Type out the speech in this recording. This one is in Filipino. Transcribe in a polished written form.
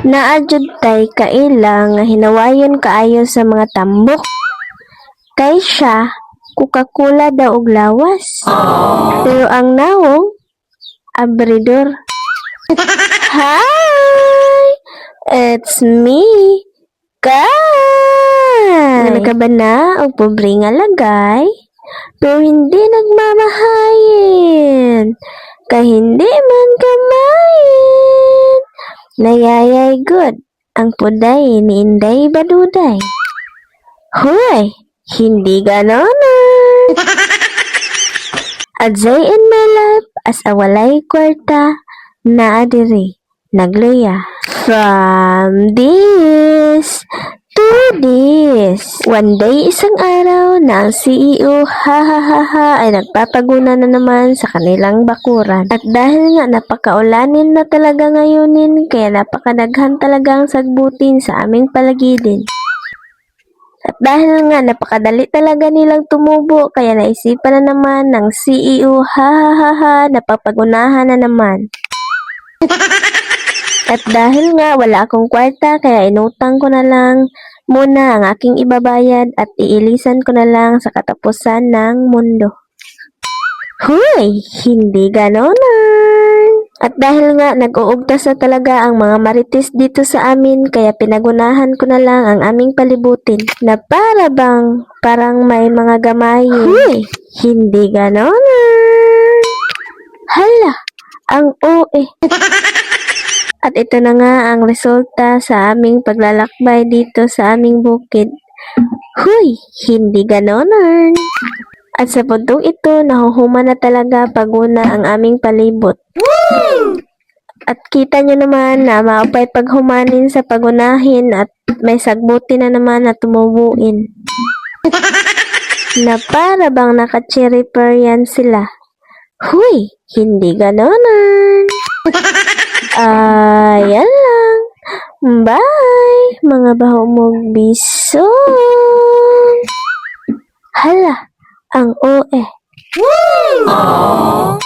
Naadjud tay kaila nga hinawayon kaayo sa mga tambok. Kay siya, Coca-Cola daw og lawas. Pero ang nawong, abridor. Hi! It's me, Kay! Nagkabana og pobre nga lagay, pero hindi nagmamahayin. Kay hindi man kamayin. Nayayay good ang puday ni Inday Baduday. Hoy! Hindi ganon. Adzay in my life as a walay kwarta na adiri nagluya. From this to this. One day isang araw na ang CEO ay nagpapaguna na naman sa kanilang bakuran. At dahil nga napakaulanin na talaga ngayonin, kaya napakadaghan talaga ang sagbutin sa aming palagidin. At dahil nga napakadali talaga nilang tumubo, kaya naisipan na naman ng CEO, napapagunahan na naman. At dahil nga wala akong kwarta, kaya inutang ko na lang muna ang aking ibabayad at iilisan ko na lang sa katapusan ng mundo. Hoy! Hindi ganonan! At dahil nga nag-uugtas na talaga ang mga marites dito sa amin, kaya pinagunahan ko na lang ang aming palibutin na parang may mga gamayin. Huy! Hindi ganonan! Hala! Ang OE! At ito na nga ang resulta sa aming paglalakbay dito sa aming bukid. Huy! Hindi ganonan! At sa puntong ito, nahuhuma na talaga paguna ang aming palibot. Woo! At kita nyo naman na maupay paghumanin sa pagunahin at may sagbuti na naman na tumubuin. Na para bang naka-cherry yan sila. Huy! Hindi ganonan! Ayan lang. Bye! Mga bahumog bisong! Hala! Ang OE. Woo!